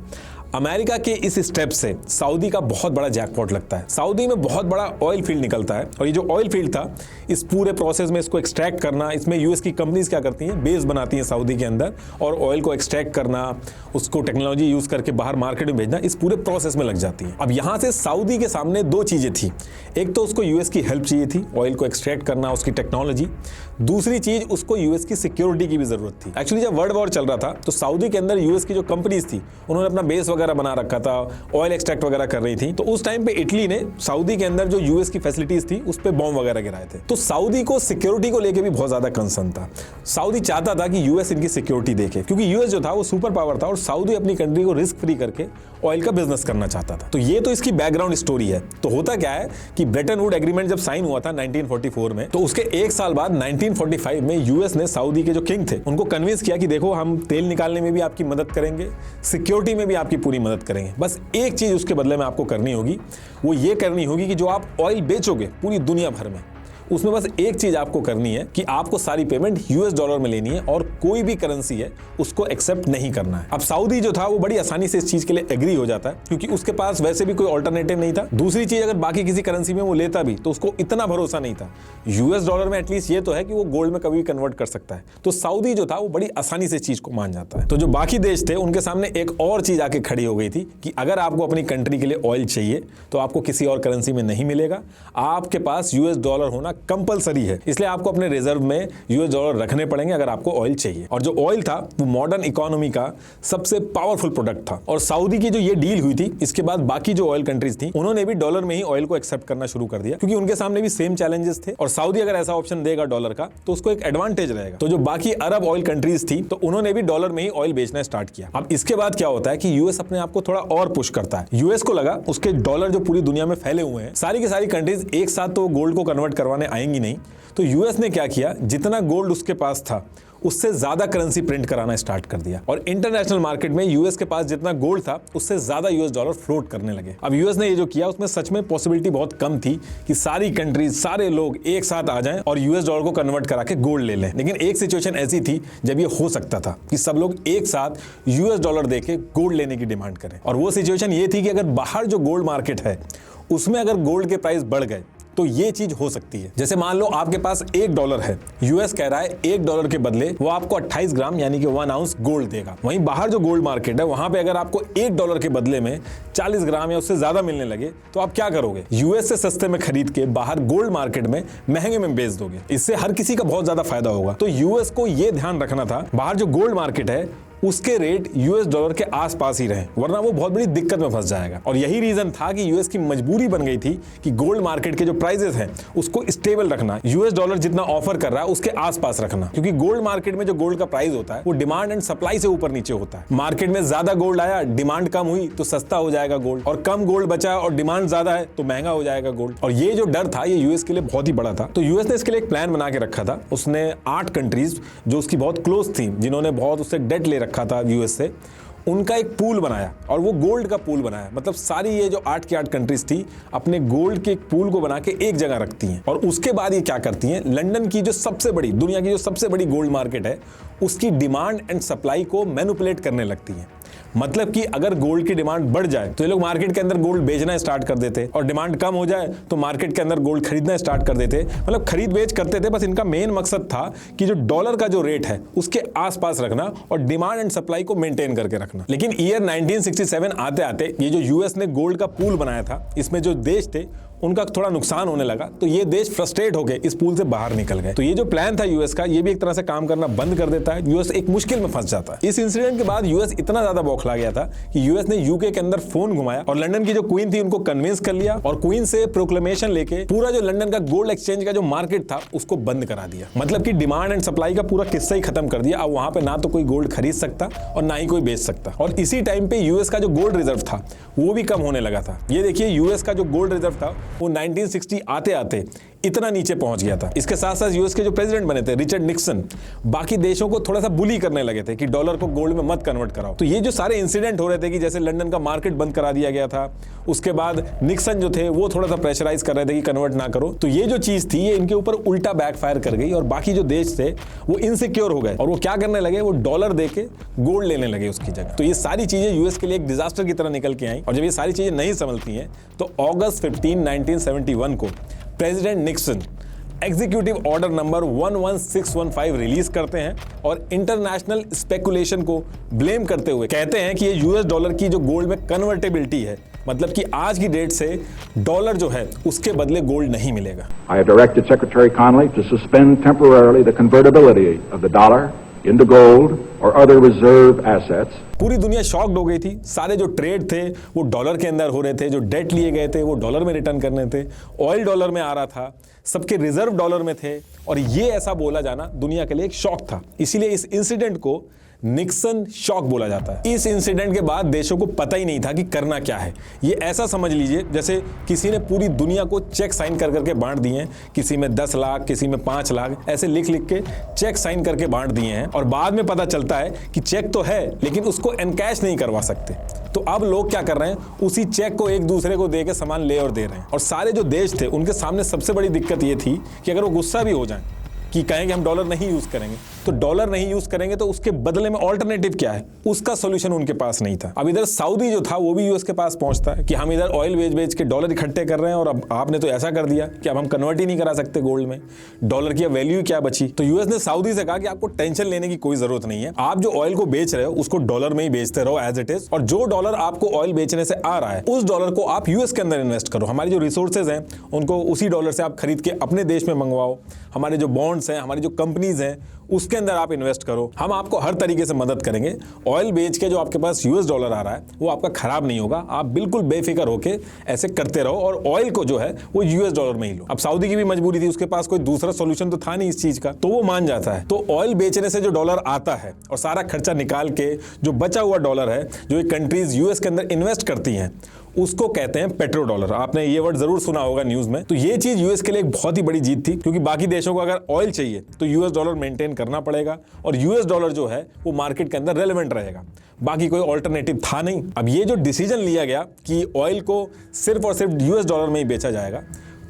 S1: अमेरिका के इस स्टेप से सऊदी का बहुत बड़ा जैकपॉट लगता है। सऊदी में बहुत बड़ा ऑयल फील्ड निकलता है और ये जो ऑयल फील्ड था, इस पूरे प्रोसेस में इसको एक्सट्रैक्ट करना, इसमें यूएस की कंपनीज क्या करती हैं, बेस बनाती हैं सऊदी के अंदर और ऑयल को एक्सट्रैक्ट करना, उसको टेक्नोलॉजी यूज करके बाहर मार्केट में भेजना, इस पूरे प्रोसेस में लग जाती है। अब यहां से सऊदी के सामने दो चीजें थी, एक तो उसको यूएस की हेल्प चाहिए थी ऑयल को एक्सट्रैक्ट करना, उसकी टेक्नोलॉजी, दूसरी चीज उसको यूएस की सिक्योरिटी की भी जरूरत थी। एक्चुअली जब वर्ल्ड वॉर चल रहा था तो सऊदी के अंदर यूएस की जो कंपनीज थी उन्होंने अपना बेस वगैरह बना रखा था, ऑयल एक्सट्रैक्ट वगैरह कर रही थी। तो उस टाइम पे इटली ने सऊदी के अंदर जो यूएस की फैसिलिटीज थी उस पे बॉम्ब वगैरह गिराए थे। तो सऊदी को सिक्योरिटी को लेके भी बहुत ज्यादा कंसर्न था। सऊदी चाहता था कि यूएस इनकी सिक्योरिटी देखे, क्योंकि यूएस जो था वो सुपर पावर था और सऊदी अपनी कंट्री को रिस्क फ्री करके ऑयल का बिजनेस करना चाहता था। तो ये तो इसकी बैकग्राउंड स्टोरी है। तो होता क्या है कि ब्रेटन वुड एग्रीमेंट जब साइन हुआ था 1944 में, तो उसके एक साल बाद 1945 में यूएस ने सऊदी के जो किंग थे उनको कन्विंस किया कि देखो हम तेल निकालने में भी आपकी मदद करेंगे, सिक्योरिटी में भी आपकी पूरी मदद करेंगे, बस एक चीज उसके बदले में आपको करनी होगी, वो ये करनी होगी कि जो आप ऑयल बेचोगे पूरी दुनिया भर में, उसमें बस एक चीज आपको करनी है कि आपको सारी पेमेंट यूएस डॉलर में लेनी है और कोई भी करेंसी है उसको एक्सेप्ट नहीं करना है। अब सऊदी जो था वो बड़ी आसानी से इस चीज के लिए एग्री हो जाता है, क्योंकि उसके पास वैसे भी कोई ऑल्टरनेटिव नहीं था। दूसरी चीज, अगर बाकी किसी करेंसी में वो लेता भी तो उसको इतना भरोसा नहीं था। यूएस डॉलर में एटलीस्ट ये तो है कि वो गोल्ड में कभी कन्वर्ट कर सकता है। तो सऊदी जो था वो बड़ी आसानी से इस चीज को मान जाता है। तो जो बाकी देश थे उनके सामने एक और चीज आके खड़ी हो गई थी कि अगर आपको अपनी कंट्री के लिए ऑयल चाहिए तो आपको किसी और करेंसी में नहीं मिलेगा, आपके पास यूएस डॉलर होना कंपलसरी है, इसलिए आपको अपने रिजर्व में यूएस डॉलर रखने पड़ेंगे अगर आपको ऑयल चाहिए। और जो ऑयल था वो मॉडर्न इकोनॉमी का सबसे पावरफुल प्रोडक्ट था। और सऊदी की जो ये डील हुई थी, इसके बाद बाकी जो ऑयल कंट्रीज थी उन्होंने भी डॉलर में ही ऑयल को एक्सेप्ट करना शुरू कर दिया, क्योंकि उनके सामने भी सेम चैलेंजेस थे और सऊदी अगर ऐसा ऑप्शन देगा डॉलर का तो उसको एक एडवांटेज रहेगा। तो जो बाकी अरब ऑयल कंट्रीज थी तो उन्होंने भी डॉलर में ही ऑयल बेचना स्टार्ट किया। अब इसके बाद क्या होता है कि यूएस अपने आप को थोड़ा और पुश करता है। यूएस को लगा उसके डॉलर जो पूरी दुनिया में फैले हुए हैं, सारी की सारी कंट्रीज एक साथ तो गोल्ड को कन्वर्ट करवाने आएंगी नहीं, तो यूएस ने क्या किया, जितना गोल्ड उसके पास था उससे ज्यादा करेंसी प्रिंट कराना स्टार्ट कर दिया और इंटरनेशनल मार्केट में यूएस के पास जितना गोल्ड था उससे ज्यादा यूएस डॉलर फ्लोट करने लगे। अब यूएस ने ये जो किया उसमें सच में पॉसिबिलिटी बहुत कम थी कि सारी कंट्रीज, सारे लोग एक साथ आ जाएं और यूएस डॉलर को कन्वर्ट करा के गोल्ड ले लें। लेकिन एक सिचुएशन ऐसी थी जब ये हो सकता था कि सब लोग एक साथ यूएस डॉलर देके गोल्ड लेने की डिमांड करें। और वो सिचुएशन ये थी कि अगर बाहर जो गोल्ड मार्केट है उसमें अगर गोल्ड के प्राइस बढ़ गए तो ये चीज हो सकती है। जैसे मान लो आपके पास $1 है, यूएस कह रहा है $1 के बदले वो आपको 28 ग्राम यानी कि 1 आउंस गोल्ड देगा। वहीं बाहर जो गोल्ड मार्केट है वहां पे अगर आपको $1 के बदले में 40 ग्राम या उससे ज्यादा मिलने लगे तो आप क्या करोगे? यूएस से सस्ते में खरीद के बाहर गोल्ड मार्केट में महंगे में बेच दोगे। इससे हर किसी का बहुत ज्यादा फायदा होगा। तो यूएस को ये ध्यान रखना था बाहर जो गोल्ड मार्केट है उसके रेट यूएस डॉलर के आसपास ही रहे, वरना वो बहुत बड़ी दिक्कत में फंस जाएगा। और यही रीजन था कि यूएस की मजबूरी बन गई थी कि गोल्ड मार्केट के जो प्राइसेस हैं उसको स्टेबल रखना, यूएस डॉलर जितना ऑफर कर रहा है उसके आसपास रखना। क्योंकि गोल्ड मार्केट में जो गोल्ड का प्राइस होता है वो डिमांड एंड सप्लाई से ऊपर नीचे होता है। मार्केट में ज्यादा गोल्ड आया, डिमांड कम हुई तो सस्ता हो जाएगा गोल्ड, और कम गोल्ड बचा और डिमांड ज्यादा है तो महंगा हो जाएगा गोल्ड। और ये जो डर था ये यूएस के लिए बहुत ही बड़ा था। तो यूएस ने इसके लिए एक प्लान बना के रखा था। उसने 8 कंट्रीज जो उसकी बहुत क्लोज थी, जिन्होंने बहुत उससे डेट ले रखा था यूएस से, उनका एक पूल बनाया और वो गोल्ड का पूल बनाया। मतलब सारी ये जो 8 की 8 कंट्रीज थी अपने गोल्ड के एक पूल को बना के एक जगह रखती हैं। और उसके बाद ये क्या करती हैं, लंदन की जो सबसे बड़ी, दुनिया की जो सबसे बड़ी गोल्ड मार्केट है उसकी डिमांड एंड सप्लाई को मैनिपुलेट करने लगती हैं। मतलब कि अगर गोल्ड की डिमांड बढ़ जाए तो ये लोग मार्केट के अंदर गोल्ड बेचना स्टार्ट कर देते, और डिमांड कम हो जाए तो मार्केट के अंदर गोल्ड खरीदना स्टार्ट कर देते। मतलब खरीद बेच करते थे। बस इनका मेन मकसद था कि जो डॉलर का जो रेट है उसके आसपास रखना और डिमांड एंड सप्लाई को मेंटेन करके रखना। लेकिन ईयर 1967 आते आते ये जो यूएस ने गोल्ड का पूल बनाया था, इसमें जो देश थे उनका थोड़ा नुकसान होने लगा, तो ये देश फ्रस्ट्रेट हो गए, इस पूल से बाहर निकल गए। तो ये जो प्लान था यूएस का, ये भी एक तरह से काम करना बंद कर देता है। यूएस एक मुश्किल में फंस जाता है। इस इंसिडेंट के बाद यूएस इतना ज्यादा बौखला गया था कि यूएस ने यूके के अंदर फोन घुमाया और लंदन की जो क्वीन थी उनको कन्विंस कर लिया और क्वीन से प्रोक्लेमेशन लेके पूरा जो लंदन का गोल्ड एक्सचेंज का जो मार्केट था उसको बंद करा दिया। मतलब कि डिमांड एंड सप्लाई का पूरा किस्सा ही खत्म कर दिया। अब वहां पे ना तो कोई गोल्ड खरीद सकता और ना ही कोई बेच सकता। और इसी टाइम पे यूएस का जो गोल्ड रिजर्व था वो भी कम होने लगा था। ये देखिए यूएस का जो गोल्ड रिजर्व था वो 1960 आते आते इतना नीचे पहुंच गया था। इसके साथ साथ यूएस के जो प्रेसिडेंट बने थे रिचर्ड निक्सन, बाकी देशों को थोड़ा सा बुली करने लगे थे कि डॉलर को गोल्ड में मत कन्वर्ट कराओ। तो ये जो सारे इंसिडेंट हो रहे थे कि जैसे लंदन का मार्केट बंद करा दिया गया था, उसके बाद निक्सन जो थे वो थोड़ा सा प्रेशराइज कर रहे थे कि कन्वर्ट ना करो, तो ये जो चीज थी ये इनके ऊपर उल्टा बैकफायर कर गई और बाकी जो देश थे वो इनसिक्योर हो गए और वो क्या करने लगे, वो डॉलर देके गोल्ड लेने लगे उसकी जगह। तो ये सारी चीजें यूएस के लिए एक डिजास्टर की तरह निकल के आई। और जब ये सारी चीजें नहीं संभलती हैं तो अगस्त 15, 1971 को president Nixon executive order number 11615 release करते हैं और इंटरनेशनल स्पेकुलेशन को ब्लेम करते हुए कहते हैं कि ये यूएस डॉलर की जो गोल्ड में कन्वर्टेबिलिटी है, मतलब कि आज की डेट से डॉलर जो है उसके बदले गोल्ड नहीं मिलेगा।
S2: I have directed Secretary Connally to suspend temporarily the convertibility of the dollar into gold or other reserve assets.
S1: पूरी दुनिया शॉक्ड हो गई थी। सारे जो ट्रेड थे वो डॉलर के अंदर हो रहे थे, जो डेट लिए गए थे वो डॉलर में रिटर्न करने थे, ऑयल डॉलर में आ रहा था, सबके रिजर्व डॉलर में थे, और ये ऐसा बोला जाना दुनिया के लिए एक शॉक था। इसीलिए इस इंसिडेंट को निक्सन शॉक बोला जाता है। इस इंसिडेंट के बाद देशों को पता ही नहीं था कि करना क्या है। ये ऐसा समझ लीजिए जैसे किसी ने पूरी दुनिया को चेक साइन कर करके बांट दिए हैं, किसी में 10 लाख, किसी में 5 लाख, ऐसे लिख लिख के चेक साइन करके बांट दिए हैं, और बाद में पता चलता है कि चेक तो है लेकिन उसको एनकैश नहीं करवा सकते। तो अब लोग क्या कर रहे हैं, उसी चेक को एक दूसरे को दे के सामान ले और दे रहे हैं। और सारे जो देश थे उनके सामने सबसे बड़ी दिक्कत ये थी कि अगर वो गुस्सा भी हो जाए कि कहें कि हम डॉलर नहीं यूज करेंगे, तो डॉलर नहीं यूज करेंगे तो उसके बदले में ऑल्टरनेटिव क्या है, उसका सॉल्यूशन उनके पास नहीं था। अब इधर सऊदी जो था वो भी यूएस के पास पहुंचता है कि हम इधर ऑयल बेच बेच के डॉलर इकट्ठे कर रहे हैं और अब आपने तो ऐसा कर दिया कि अब हम कन्वर्ट ही नहीं करा सकते गोल्ड में, डॉलर की वैल्यू क्या बची। तो यूएस ने सऊदी से कहा कि आपको टेंशन लेने की कोई जरूरत नहीं है, आप जो ऑयल को बेच रहे हो उसको डॉलर में ही बेचते रहो एज इट इज, और जो डॉलर आपको ऑयल बेचने से आ रहा है उस डॉलर को आप यूएस के अंदर इन्वेस्ट करो, हमारी जो रिसोर्सेज हैं उनको उसी डॉलर से आप खरीद के अपने देश में मंगवाओ, हमारे जो बॉन्ड्स हैं, हमारी जो कंपनीज हैं उसके अंदर आप इन्वेस्ट करो, हम आपको हर तरीके से मदद करेंगे। ऑयल बेच के जो आपके पास यूएस डॉलर आ रहा है वो आपका खराब नहीं होगा, आप बिल्कुल बेफिक्र होके ऐसे करते रहो और ऑयल को जो है वो यूएस डॉलर में ही लो। अब सऊदी की भी मजबूरी थी, उसके पास कोई दूसरा सॉल्यूशन तो था नहीं इस चीज का, तो वो मान जाता है। तो ऑयल बेचने से जो डॉलर आता है और सारा खर्चा निकाल के जो बचा हुआ डॉलर है जो ये कंट्रीज यूएस के अंदर इन्वेस्ट करती हैं उसको कहते हैं पेट्रो डॉलर। आपने ये वर्ड जरूर सुना होगा न्यूज में। तो ये चीज यूएस के लिए एक बहुत ही बड़ी जीत थी, क्योंकि बाकी देशों को अगर ऑयल चाहिए तो यूएस डॉलर मेंटेन करना पड़ेगा, और यूएस डॉलर जो है वो मार्केट के अंदर रेलेवेंट रहेगा, बाकी कोई ऑल्टरनेटिव था नहीं। अब ये जो डिसीजन लिया गया कि ऑयल को सिर्फ और सिर्फ यूएस डॉलर में ही बेचा जाएगा,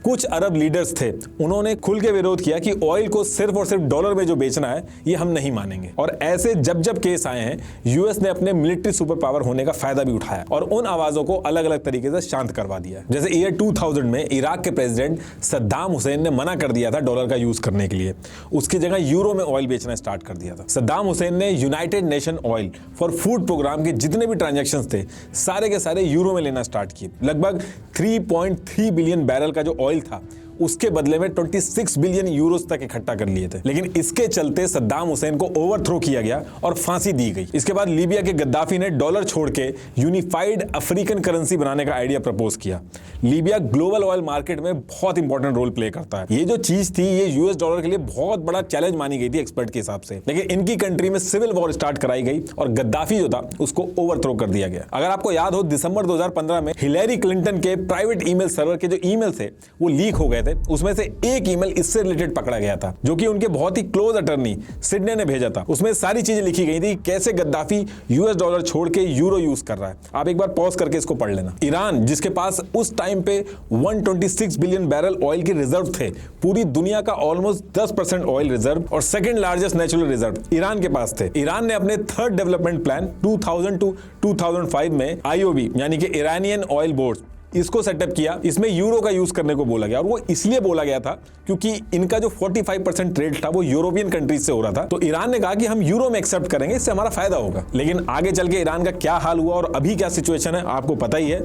S1: कुछ अरब लीडर्स थे, उन्होंने खुल के विरोध किया कि ऑयल को सिर्फ और सिर्फ डॉलर में जो बेचना है ये हम नहीं मानेंगे। और ऐसे जब जब केस आए हैं, यूएस ने अपने मिलिट्री सुपर पावर होने का फायदा भी उठाया और उन आवाजों को अलग अलग तरीके से शांत करवा दिया। जैसे ईयर 2000 में इराक के प्रेसिडेंट सद्दाम हुसैन ने मना कर दिया था डॉलर का यूज करने के लिए, उसकी जगह यूरो में ऑयल बेचना स्टार्ट कर दिया था। सद्दाम हुसैन ने United Nation oil for food program के जितने भी ट्रांजेक्शन थे सारे के सारे यूरो में लेना स्टार्ट किए। लगभग 3.3 बिलियन बैरल का जो ऑयल था उसके बदले में 26 बिलियन यूरोस तक इकट्ठा कर लिए थे। लेकिन इसके चलते सद्दाम हुसैन को ओवरथ्रो किया गया और फांसी दी गई। इसके बाद लीबिया के गद्दाफी ने डॉलर छोड़ के यूनिफाइड अफ्रीकन करेंसी बनाने का आइडिया प्रपोज किया। लीबिया ग्लोबल ऑयल मार्केट में बहुत इंपॉर्टेंट रोल प्ले करता है। ये जो चीज थी ये यूएस डॉलर के लिए बहुत बड़ा चैलेंज मानी गई थी एक्सपर्ट के हिसाब से, लेकिन इनकी कंट्री में सिविल वॉर स्टार्ट कराई गई और गद्दाफी जो था उसको ओवरथ्रो कर दिया गया। अगर आपको याद हो, दिसंबर 2015 में हिलेरी क्लिंटन के प्राइवेट ईमेल सर्वर के जो ईमेल थे वो लीक हो गए थे। उसमें से एक ईमेल इससे रिलेटेड पकड़ा गया था, जो कि उनके बहुत ही क्लोज अटर्नी सिडने ने भेजा था। उसमें सारी चीजें लिखी गई थी कैसे गद्दाफी यूएस डॉलर छोड़ के यूरो यूज कर रहा है। आप एक बार पॉज करके इसको पढ़ लेना। ईरान, जिसके पास उस टाइम पे 126 बिलियन बैरल ऑयल के रिजर्व थे, पूरी दुनिया का ऑलमोस्ट 10% ऑयल रिजर्व और second largest natural reserve Iran के पास थे। ईरान ने अपने थर्ड डेवलपमेंट प्लान 2000 टू 2005 में आईओबी यानी कि ईरानियन ऑयल बोर्ड इसको सेटअप किया। इसमें यूरो का यूज करने को बोला गया, और वो इसलिए बोला गया था क्योंकि इनका जो 45% ट्रेड था वो यूरोपियन कंट्रीज से हो रहा था। तो ईरान ने कहा कि हम यूरो में एक्सेप्ट करेंगे, इससे हमारा फायदा होगा। लेकिन आगे चल के ईरान का क्या हाल हुआ और अभी क्या सिचुएशन है आपको पता ही है।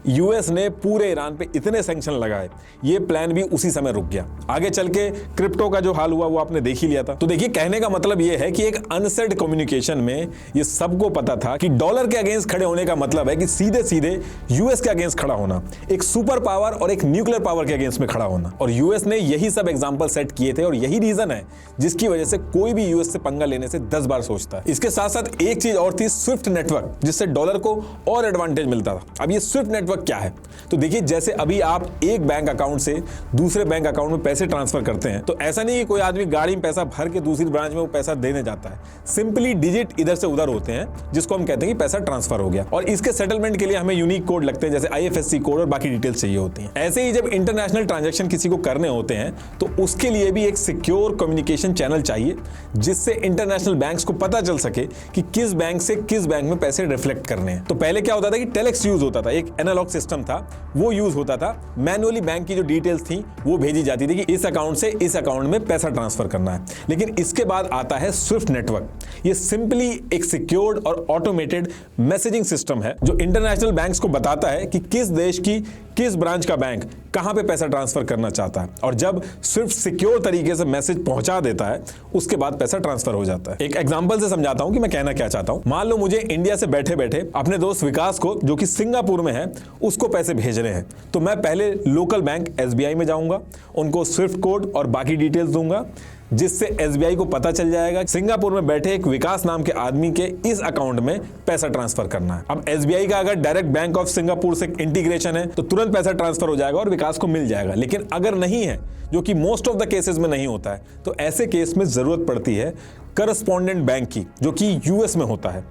S1: यूएस ने पूरे ईरान पे इतने सैंक्शन लगाए, ये प्लान भी उसी समय रुक गया। आगे चल के क्रिप्टो का जो हाल हुआ वो आपने देख ही लिया था। तो देखिए, कहने का मतलब ये है कि एक अनसेड कम्युनिकेशन में ये सबको पता था कि डॉलर के अगेंस्ट खड़े होने का मतलब है कि सीधे सीधे यूएस के अगेंस्ट खड़ा होना, एक सुपर पावर और एक न्यूक्लियर पावर के अगेंस्ट में खड़ा होना। और यूएस ने यही सब एग्जांपल सेट किए थे और यही रीजन है जिसकी वजह से कोई भी यूएस से पंगा लेने से 10 बार सोचता है। इसके साथ साथ एक चीज और थी, स्विफ्ट नेटवर्क, जिससे डॉलर को और एडवांटेज मिलता था। अब ये स्विफ्ट नेटवर्क क्या है? तो देखिए, जैसे अभी आप एक बैंक अकाउंट से दूसरे बैंक अकाउंट में पैसे ट्रांसफर करते हैं, तो ऐसा नहीं कि कोई आदमी गाड़ी में पैसा भर के दूसरी ब्रांच में वो पैसा देने जाता है। सिंपली डिजिट इधर से उधर होते हैं, जिसको हम कहते हैं कि पैसा ट्रांसफर हो गया। और इसके सेटलमेंट के लिए हमें यूनिक कोड लगते हैं, जैसे आईएफएससी कोड और बाकी डिटेल्स चाहिए होती हैं। ऐसे ही जब इंटरनेशनल ट्रांजैक्शन किसी को करने होते हैं तो उसके लिए भी एक सिक्योर कम्युनिकेशन चैनल चाहिए, जिससे इंटरनेशनल बैंक्स को पता चल सके कि किस बैंक से किस बैंक में पैसे रिफ्लेक्ट करने हैं। तो पहले क्या होता था कि टेलेक्स यूज होता था, एक एनालॉग सिस्टम था, वो यूज होता था। मैनुअली बैंक की जो डिटेल्स थी वो भेजी जाती थी कि इस अकाउंट से इस अकाउंट में पैसा ट्रांसफर करना है। लेकिन इसके बाद आता है स्विफ्ट नेटवर्क। ये सिंपली एक सिक्योर्ड और ऑटोमेटेड मैसेजिंग सिस्टम है जो इंटरनेशनल बैंक्स को बताता है कि किस देश की किस ब्रांच का बैंक कहां पे पैसा ट्रांसफर करना चाहता है। और जब स्विफ्ट सिक्योर तरीके से मैसेज पहुंचा देता है, उसके बाद पैसा ट्रांसफर हो जाता है। एक एग्जांपल से समझाता हूं कि मैं कहना क्या चाहता हूं। मान लो मुझे इंडिया से बैठे बैठे अपने दोस्त विकास को, जो कि सिंगापुर में है, उसको पैसे भेजने हैं। तो मैं पहले लोकल बैंक एसबीआई में जाऊंगा, उनको स्विफ्ट कोड और बाकी डिटेल्स दूंगा, जिससे एसबीआई को पता चल जाएगा सिंगापुर में बैठे एक विकास नाम के आदमी के इस अकाउंट में पैसा ट्रांसफर करना है। अब एसबीआई का अगर डायरेक्ट बैंक ऑफ सिंगापुर से इंटीग्रेशन है तो तुरंत पैसा ट्रांसफर हो जाएगा और विकास को मिल जाएगा। लेकिन अगर नहीं है, जो कि मोस्ट ऑफ द केसेस में नहीं होता है, तो ऐसे केस में जरूरत पड़ती है करस्पॉन्डेंट बैंक की, जो कि यूएस में होता है।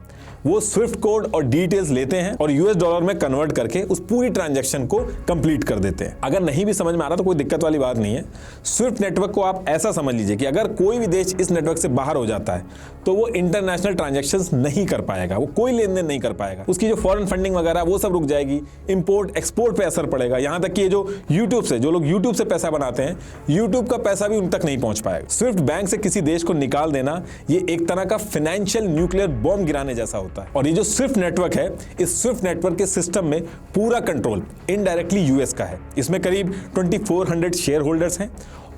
S1: वो स्विफ्ट कोड और डिटेल्स लेते हैं और यूएस डॉलर में कन्वर्ट करके उस पूरी ट्रांजैक्शन को कंप्लीट कर देते हैं। अगर नहीं भी समझ में आ रहा तो कोई दिक्कत वाली बात नहीं है। स्विफ्ट नेटवर्क को आप ऐसा समझ लीजिए कि अगर कोई भी देश इस नेटवर्क से बाहर हो जाता है तो वो इंटरनेशनल ट्रांजैक्शंस नहीं कर पाएगा, वो कोई लेन देन नहीं कर पाएगा। उसकी जो फॉरेन फंडिंग वगैरह वो सब रुक जाएगी, इंपोर्ट एक्सपोर्ट पे असर पड़ेगा। यहां तक कि ये जो यूट्यूब से, जो लोग यूट्यूब से पैसा बनाते हैं, यूट्यूब का पैसा भी उन तक नहीं पहुंच पाएगा। स्विफ्ट बैंक से किसी देश को निकाल देना ये एक तरह का फाइनेंशियल न्यूक्लियर बॉम्ब गिराने जैसा होता है। और ये जो स्विफ्ट नेटवर्क है, इस स्विफ्ट नेटवर्क के सिस्टम में पूरा कंट्रोल इनडायरेक्टली यूएस का है। इसमें करीब 2400 शेयर होल्डर्स हैं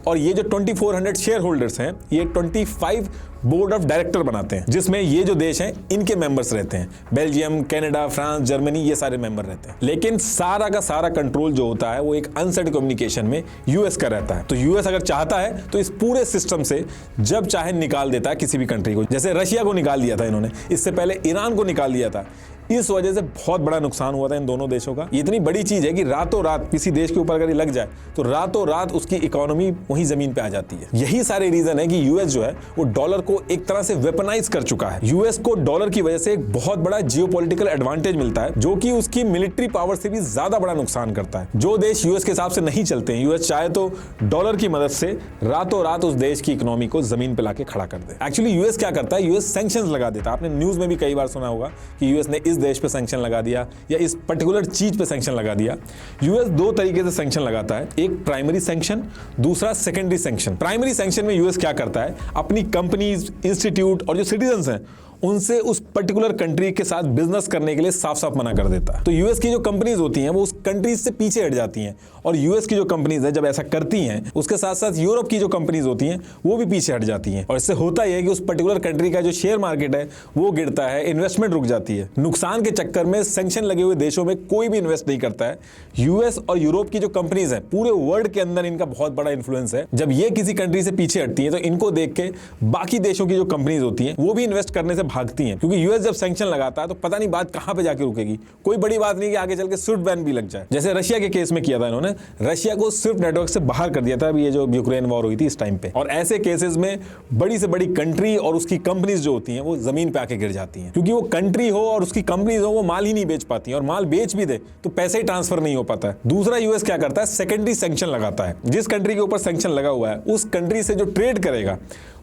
S1: और ये जो 2400 शेयर होल्डर्स हैं ये 25 बोर्ड ऑफ डायरेक्टर बनाते हैं, जिसमें ये जो देश हैं इनके मेंबर्स रहते हैं। बेल्जियम, कनाडा, फ्रांस, जर्मनी, ये सारे मेंबर रहते हैं। लेकिन सारा का सारा कंट्रोल जो होता है वो एक अनसेट कम्युनिकेशन में यूएस का रहता है। तो यूएस अगर चाहता है तो इस पूरे सिस्टम से जब चाहे निकाल देता है किसी भी कंट्री को। जैसे रशिया को निकाल दिया था इन्होंने, इससे पहले ईरान को निकाल दिया था, इस वजह से बहुत बड़ा नुकसान हुआ था इन दोनों देशों का। ये इतनी बड़ी चीज है कि रातों रात किसी देश के ऊपर अगर ये लग जाए तो रातों रात उसकी इकोनॉमी वहीं जमीन पे आ जाती है। यही सारे रीजन है कि यूएस जो है वो डॉलर को एक तरह से वेपनाइज कर चुका है। यूएस को डॉलर की वजह से एक बहुत बड़ा जियोपॉलिटिकल एडवांटेज मिलता है जो कि उसकी मिलिट्री पावर से भी ज्यादा बड़ा नुकसान करता है। जो देश यूएस के हिसाब से नहीं चलते हैं, यूएस चाहे तो डॉलर की मदद से रातों रात उस देश की इकोनॉमी को जमीन पे लाके खड़ा कर दे। एक्चुअली यूएस क्या करता है, यूएस सैंक्शंस लगा देता है। आपने न्यूज में भी कई बार सुना होगा कि यूएस ने इस देश पे सैंक्शन लगा दिया या इस पर्टिकुलर चीज पे सैंक्शन लगा दिया। यूएस दो तरीके से सैंक्शन लगाता है, एक प्राइमरी सैंक्शन, दूसरा सेकेंडरी सैंक्शन। प्राइमरी सैंक्शन में यूएस क्या करता है, अपनी कंपनीज, इंस्टीट्यूट और जो सिटीजन्स हैं उनसे उस पर्टिकुलर कंट्री के साथ बिजनेस करने के लिए साफ साफ मना कर देता है। तो यूएस की जो कंपनीज होती हैं वो उस कंट्रीज से पीछे हट जाती हैं, और यूएस की जो कंपनीज है जब ऐसा करती हैं उसके साथ साथ यूरोप की जो कंपनीज होती हैं वो भी पीछे हट जाती हैं, और इससे होता यह है कि उस पर्टिकुलर कंट्री का जो शेयर मार्केट है वो गिरता है, इन्वेस्टमेंट रुक जाती है। नुकसान के चक्कर में सैंक्शन लगे हुए देशों में कोई भी इन्वेस्ट नहीं करता है। यूएस और यूरोप की जो कंपनीज है पूरे वर्ल्ड के अंदर इनका बहुत बड़ा इंफ्लुएंस है। जब ये किसी कंट्री से पीछे हटती है तो इनको देख के बाकी देशों की जो कंपनीज होती हैं वो भी इन्वेस्ट करने से भागती हैं, क्योंकि यूएस जब सैंक्शन लगाता है तो पता नहीं बात कहां पे जाके रुकेगी। कोई बड़ी बात नहीं कि आगे चल के स्विफ्ट बैन भी लग जाए, जैसे रशिया के केस में किया था इन्होंने। रशिया को स्विफ्ट नेटवर्क से बाहर कर दिया था अभी ये जो यूक्रेन वॉर हुई थी इस टाइम पे। और ऐसे केसेस में बड़ी से बड़ी कंट्री और उसकी कंपनीज जो होती हैं वो जमीन पे आके गिर जाती हैं, क्योंकि वो कंट्री हो और उसकी कंपनीज हो वो माल ही नहीं बेच पाती, और माल बेच भी दे तो पैसे ही ट्रांसफर नहीं हो पाता है। दूसरा यूएस क्या करता है, सेकेंडरी सैंक्शन लगाता है। जिस कंट्री के ऊपर सैंक्शन लगा हुआ है उस कंट्री से जो ट्रेड करेगा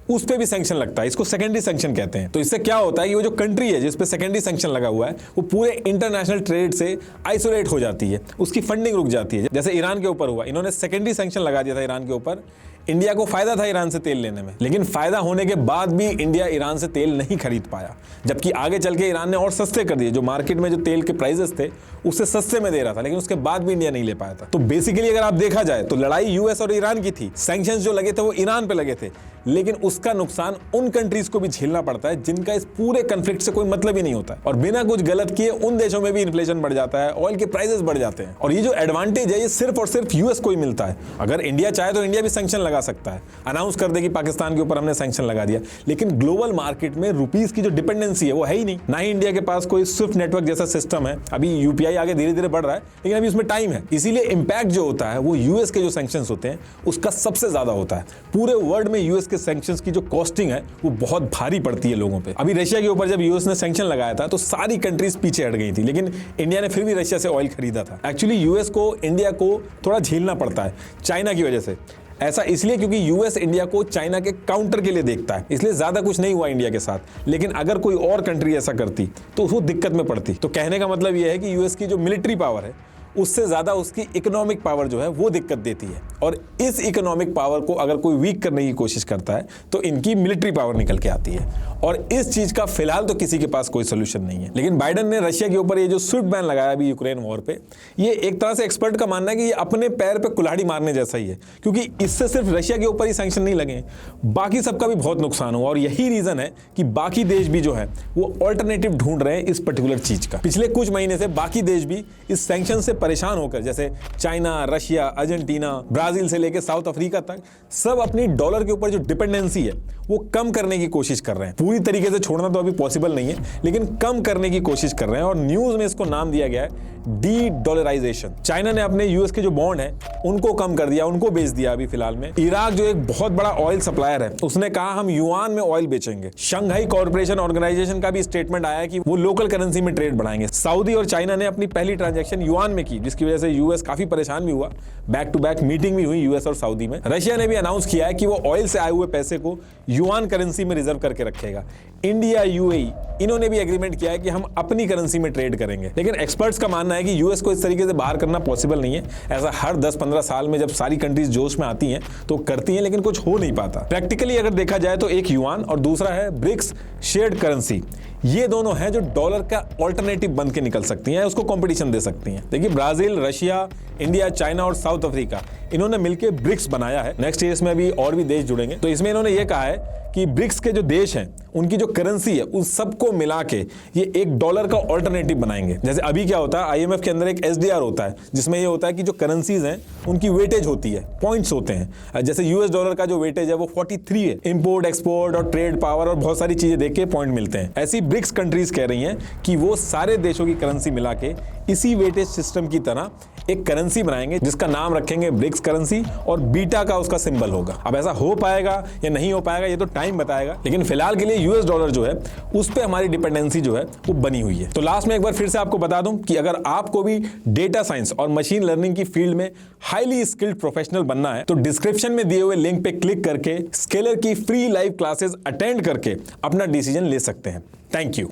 S1: उस पे भी सैंक्शन लगता है। इसको सेकेंडरी सैंक्शन कहते हैं। तो इससे क्या होता है कि वो जो कंट्री है जिस पे सेकेंडरी सैंक्शन लगा हुआ है वो पूरे इंटरनेशनल ट्रेड से आइसोलेट हो जाती है, उसकी फंडिंग रुक जाती है। जैसे ईरान के ऊपर हुआ, इन्होंने सेकेंडरी सैंक्शन लगा दिया था ईरान के ऊपर। इंडिया को फायदा था ईरान से तेल लेने में, लेकिन फायदा होने के बाद भी इंडिया ईरान से तेल नहीं खरीद पाया, जबकि आगे चल के ईरान ने और सस्ते कर दिए। जो मार्केट में जो तेल के प्राइसेस थे उससे सस्ते में दे रहा था, लेकिन उसके बाद भी इंडिया नहीं ले पाया था। तो बेसिकली अगर आप देखा जाए तो लड़ाई यूएस और ईरान की थी, सैंक्शंस जो लगे थे वो ईरान पे लगे थे, लेकिन उसका नुकसान उन कंट्रीज को भी झेलना पड़ता है जिनका इस पूरे कन्फ्लिक्ट से कोई मतलब ही नहीं होता है। और बिना कुछ गलत किए उन देशों में भी इन्फ्लेशन बढ़ जाता है, ऑयल के प्राइसेस बढ़ जाते हैं। और ये जो एडवांटेज है ये सिर्फ और सिर्फ यूएस को ही मिलता है। अगर इंडिया चाहे तो इंडिया भी सैंक्शन लगा सकता है, अनाउंस कर दे कि पाकिस्तान के ऊपर हमने सैंक्शन लगा दिया, लेकिन ग्लोबल मार्केट में रुपीस की जो डिपेंडेंसी है वो है ही नहीं। ना ही इंडिया के पास कोई स्विफ्ट नेटवर्क जैसा सिस्टम है। अभी यूपीआई आगे धीरे धीरे बढ़ रहा है, लेकिन अभी उसमें टाइम है। इसीलिए इंपैक्ट जो होता है वो यूएस के जो सैंक्शंस होते हैं उसका सबसे ज्यादा होता है। पूरे वर्ल्ड में यूएस के सैंक्शंस की जो कॉस्टिंग है वो बहुत भारी पड़ती है लोगों पे। अभी रशिया के ऊपर जब यूएस ने सैंक्शन लगाया था तो सारी कंट्रीज पीछे हट गई थी, लेकिन इंडिया ने फिर भी रशिया से ऑयल खरीदा था। एक्चुअली यूएस को इंडिया को थोड़ा झेलना पड़ता है चाइना की वजह से। ऐसा इसलिए क्योंकि यूएस इंडिया को चाइना के काउंटर के लिए देखता है, इसलिए ज्यादा कुछ नहीं हुआ इंडिया के साथ। लेकिन अगर कोई और कंट्री ऐसा करती तो वो दिक्कत में पड़ती। तो कहने का मतलब यह है कि यूएस की जो मिलिट्री पावर है उससे ज्यादा उसकी इकोनॉमिक पावर जो है वो दिक्कत देती है, और इस इकोनॉमिक पावर को अगर कोई वीक करने की कोशिश करता है तो इनकी मिलिट्री पावर निकल के आती है। और इस चीज का फिलहाल तो किसी के पास कोई सोल्यूशन नहीं है। लेकिन बाइडेन ने रशिया के ऊपर ये जो स्विफ्ट बैन लगाया अभी यूक्रेन वॉर पे, ये एक तरह से एक्सपर्ट का मानना है कि ये अपने पैर पे कुल्हाड़ी मारने जैसा ही है, क्योंकि इससे सिर्फ रशिया के ऊपर ही सैंक्शन नहीं लगे, बाकी सबका भी बहुत नुकसान हुआ। और यही रीजन है कि बाकी देश भी जो है वो ऑल्टरनेटिव ढूंढ रहे हैं इस पर्टिकुलर चीज का। पिछले कुछ महीने से बाकी देश भी इस सैंक्शन से परेशान होकर, जैसे चाइना, रशिया, अर्जेंटीना, ब्राजील से लेकर साउथ अफ्रीका तक, सब अपनी डॉलर के ऊपर जो डिपेंडेंसी है वो कम करने की कोशिश कर रहे हैं। पूरी तरीके से छोड़ना तो अभी पॉसिबल नहीं है, लेकिन कम करने की कोशिश कर रहे हैं। और न्यूज में इसको नाम दिया गया है डी डॉलराइजेशन। चाइना ने अपने यूएस के जो बॉन्ड हैं उनको कम कर दिया, उनको बेच दिया अभी फिलहाल में। इराक जो एक बहुत बड़ा ऑयल सप्लायर है उसने कहा हम युआन में ऑयल बेचेंगे। शंघाई कॉर्पोरेशन ऑर्गेनाइजेशन का भी स्टेटमेंट आया कि वो लोकल करेंसी में ट्रेड बढ़ाएंगे। सऊदी और चाइना ने अपनी पहली ट्रांजैक्शन युआन में की, जिसकी वजह से यूएस काफी परेशान भी हुआ। बैक टू बैक मीटिंग भी हुई यूएस और सऊदी में। रशिया ने भी अनाउंस किया है कि वो ऑयल से आए हुए पैसे को युआन करेंसी में रिजर्व करके रखेगा। इंडिया, यूएई, इन्होंने भी एग्रीमेंट किया है कि हम अपनी करेंसी में ट्रेड करेंगे। लेकिन एक्सपर्ट्स का मानना है कि यूएस को इस तरीके से बाहर करना पॉसिबल नहीं है। ऐसा हर 10-15 साल में जब सारी कंट्रीज जोश में आती हैं तो करती हैं, लेकिन कुछ हो नहीं पाता। प्रैक्टिकली अगर देखा जाए तो एक युआन और दूसरा है ब्रिक्स शेयर्ड करेंसी, ये दोनों हैं जो डॉलर का ऑल्टरनेटिव बन के निकल सकती हैं, उसको कंपटीशन दे सकती हैं। देखिए ब्राजील, रशिया, इंडिया, चाइना और साउथ अफ्रीका, इन्होंने मिलकर ब्रिक्स बनाया है। नेक्स्ट ईयर में अभी और भी देश जुड़ेंगे। तो इसमें इन्होंने ये कहा है कि ब्रिक्स के जो देश हैं उनकी जो करेंसी है उन सबको मिला के ये एक डॉलर का ऑल्टरनेटिव बनाएंगे। जैसे अभी क्या होता है, आईएमएफ के अंदर एक एसडीआर होता है जिसमें ये होता है कि जो करेंसीज हैं उनकी वेटेज होती है, पॉइंट्स होते हैं। जैसे यूएस डॉलर का जो वेटेज है वो 43 है। इंपोर्ट, एक्सपोर्ट और ट्रेड पावर और बहुत सारी चीजें देख के पॉइंट मिलते हैं। ऐसी ब्रिक्स कंट्रीज कह रही हैं कि वो सारे देशों की करेंसी मिला के इसी वेटेज सिस्टम की तरह एक करेंसी बनाएंगे जिसका नाम रखेंगे ब्रिक्स करेंसी और बीटा का उसका सिंबल होगा। अब ऐसा हो पाएगा या नहीं हो पाएगा ये तो टाइम बताएगा, लेकिन फिलहाल के लिए यूएस डॉलर जो है उस पे हमारी डिपेंडेंसी जो है वो बनी हुई है। तो लास्ट में एक बार फिर से आपको बता दूं कि अगर आपको भी डेटा साइंस और मशीन लर्निंग की फील्ड में हाईली स्किल्ड प्रोफेशनल बनना है तो डिस्क्रिप्शन में दिए हुए लिंक पे क्लिक करके स्केलर की फ्री लाइव क्लासेस अटेंड करके अपना डिसीजन ले सकते हैं। Thank you.